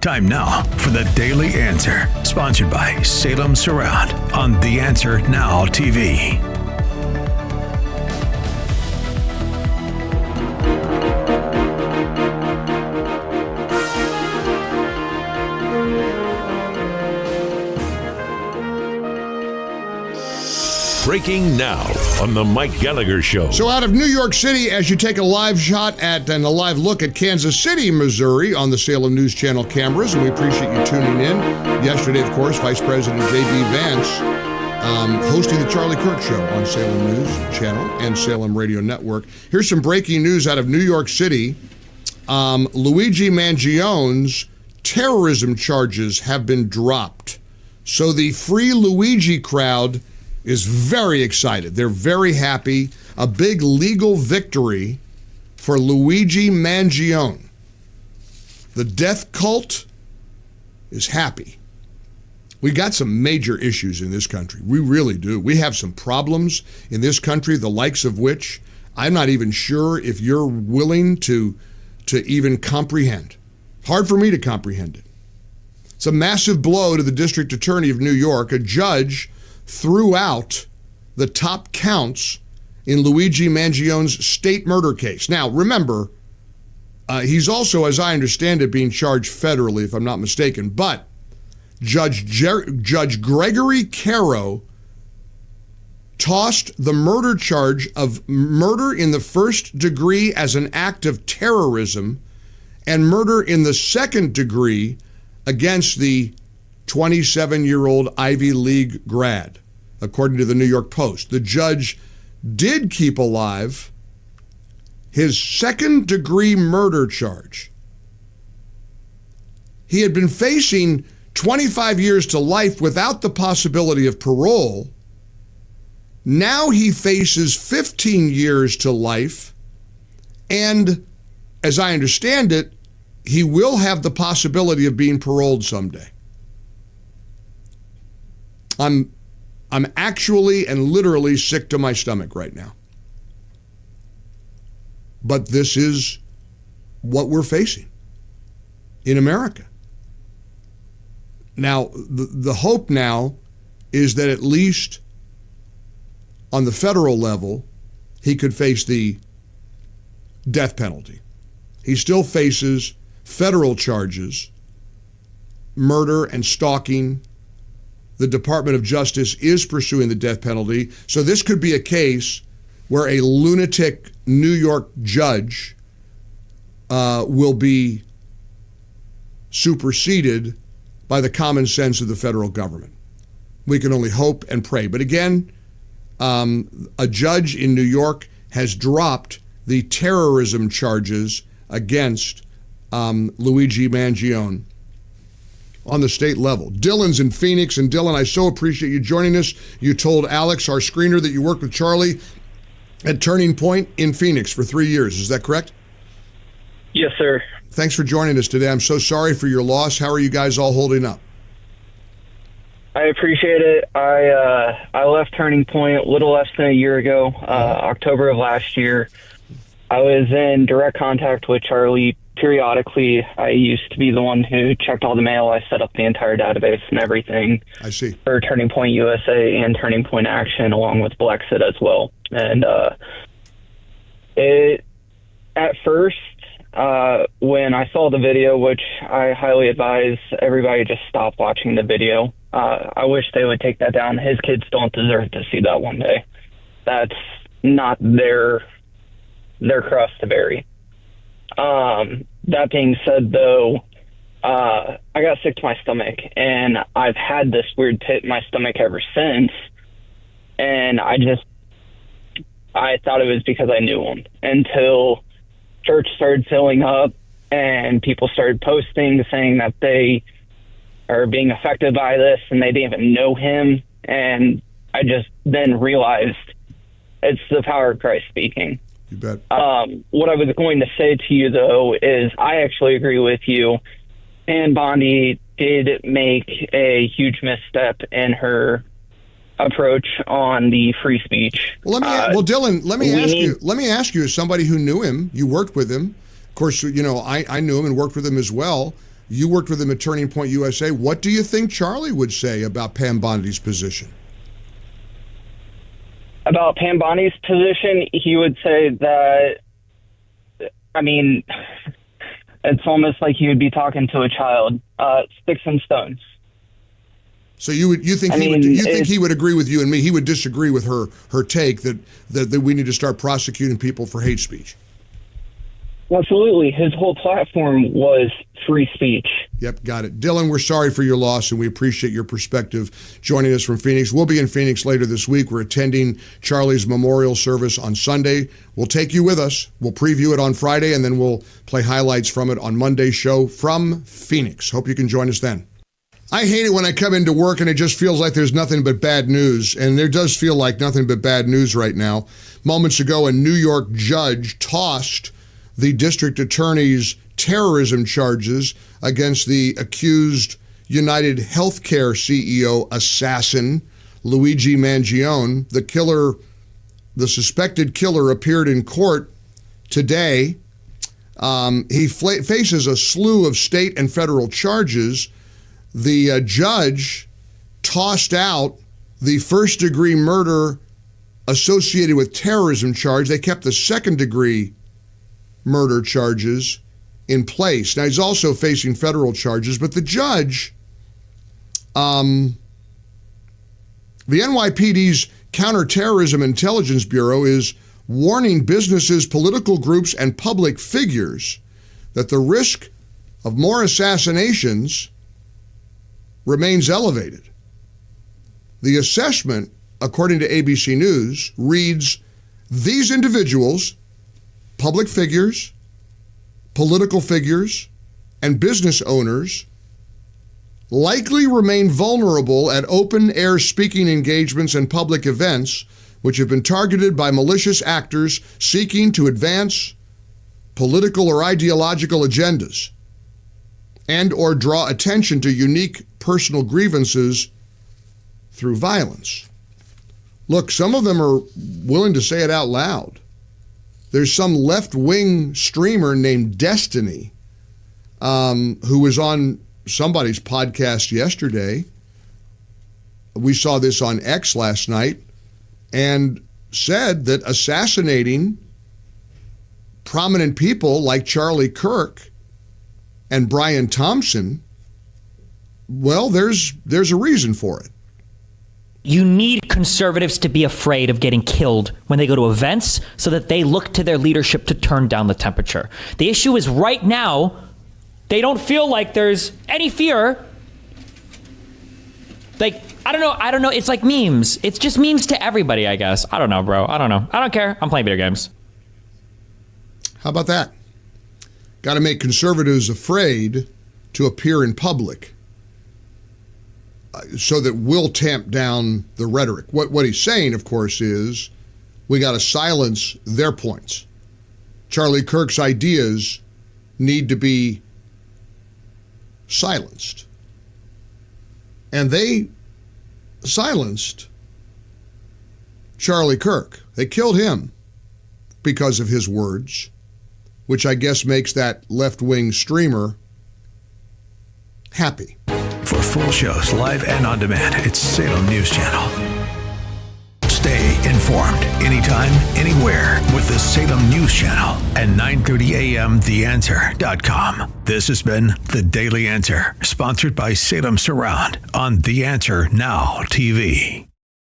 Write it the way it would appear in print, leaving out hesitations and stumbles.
Time now for the Daily Answer, sponsored by Salem Surround on The Answer Now TV. Breaking now on the Mike Gallagher Show. So out of New York City, as you take a live shot at and a live look at Kansas City, Missouri on the Salem News Channel cameras, and we appreciate you tuning in. Yesterday, of course, Vice President J.D. Vance hosting the Charlie Kirk Show on Salem News Channel and Salem Radio Network. Here's some breaking news out of New York City. Luigi Mangione's terrorism charges have been dropped. So the Free Luigi crowd is very excited. They're very happy. A big legal victory for Luigi Mangione. The death cult is happy. We got some major issues in this country. We really do. We have some problems in this country, the likes of which I'm not even sure if you're willing to even comprehend. Hard for me to comprehend it. It's a massive blow to the District Attorney of New York. A judge threw out the top counts in Luigi Mangione's state murder case. Now, remember, he's also, as I understand it, being charged federally, if I'm not mistaken, but Judge Gregory Caro tossed the murder charge of murder in the first degree as an act of terrorism and murder in the second degree against the 27-year-old Ivy League grad, according to the New York Post. The judge did keep alive his second-degree murder charge. He had been facing 25 years to life without the possibility of parole. Now he faces 15 years to life, and as I understand it, he will have the possibility of being paroled someday. I'm actually and literally sick to my stomach right now. But this is what we're facing in America. Now, the hope now is that at least on the federal level, he could face the death penalty. He still faces federal charges, murder and stalking. The Department of Justice is pursuing the death penalty. So this could be a case where a lunatic New York judge will be superseded by the common sense of the federal government. We can only hope and pray. But again, a judge in New York has dropped the terrorism charges against Luigi Mangione on the state level. Dylan's in Phoenix, and Dylan, I so appreciate you joining us. You told Alex, our screener, that you worked with Charlie at Turning Point in Phoenix for 3 years. Is that correct? Yes, sir. Thanks for joining us today. I'm so sorry for your loss. How are you guys all holding up? I appreciate it. I left Turning Point a little less than a year ago, October of last year. I was in direct contact with Charlie periodically. I used to be the one who checked all the mail. I set up the entire database and everything. I see. For Turning Point USA and Turning Point Action, along with Blexit as well. And at first, when I saw the video, which I highly advise everybody just stop watching the video. I wish they would take that down. His kids don't deserve to see that one day. That's not their cross to bear. That being said, though, I got sick to my stomach, and I've had this weird pit in my stomach ever since. And I thought it was because I knew him until church started filling up and people started posting saying that they are being affected by this and they didn't even know him. And I just then realized it's the power of Christ speaking. You bet. What I was going to say to you, though, is I actually agree with you. Ann Bondi did make a huge misstep in her approach on the free speech. Well, Dylan, let me ask you, as somebody who knew him, you worked with him. Of course, you know, I knew him and worked with him as well. You worked with him at Turning Point USA. What do you think Charlie would say about Pam Bondi's position? About Pam Bondi's position, he would say that, I mean, it's almost like he would be talking to a child. Sticks and stones. So you think he would agree with you and me? He would disagree with her take that we need to start prosecuting people for hate speech. Absolutely. His whole platform was free speech. Yep, got it. Dylan, we're sorry for your loss, and we appreciate your perspective joining us from Phoenix. We'll be in Phoenix later this week. We're attending Charlie's memorial service on Sunday. We'll take you with us. We'll preview it on Friday, and then we'll play highlights from it on Monday's show from Phoenix. Hope you can join us then. I hate it when I come into work and it just feels like there's nothing but bad news, and there does feel like nothing but bad news right now. Moments ago, a New York judge tossed the district attorney's terrorism charges against the accused United Healthcare CEO assassin, Luigi Mangione. The suspected killer appeared in court today. He faces a slew of state and federal charges. The judge tossed out the first-degree murder associated with terrorism charge. They kept the second-degree murder charges in place. Now, he's also facing federal charges, but the judge, the NYPD's Counterterrorism Intelligence Bureau is warning businesses, political groups, and public figures that the risk of more assassinations remains elevated. The assessment, according to ABC News, reads, these individuals, public figures, political figures, and business owners likely remain vulnerable at open-air speaking engagements and public events which have been targeted by malicious actors seeking to advance political or ideological agendas and or draw attention to unique personal grievances through violence. Look, some of them are willing to say it out loud. There's some left-wing streamer named Destiny who was on somebody's podcast yesterday. We saw this on X last night, and said that assassinating prominent people like Charlie Kirk and Brian Thompson, well, there's a reason for it. You need conservatives to be afraid of getting killed when they go to events so that they look to their leadership to turn down the temperature. The issue is right now, they don't feel like there's any fear. Like, I don't know. It's like memes. It's just memes to everybody, I guess. I don't know, bro. I don't know. I don't care. I'm playing video games. How about that? Got to make conservatives afraid to appear in public so that we'll tamp down the rhetoric. What he's saying, of course, is we got to silence their points. Charlie Kirk's ideas need to be silenced. And they silenced Charlie Kirk. They killed him because of his words, which I guess makes that left-wing streamer happy. For full shows, live and on demand, it's Salem News Channel. Stay informed anytime, anywhere with the Salem News Channel at 9:30 a.m. TheAnswer.com. This has been The Daily Answer, sponsored by Salem Surround on The Answer Now TV.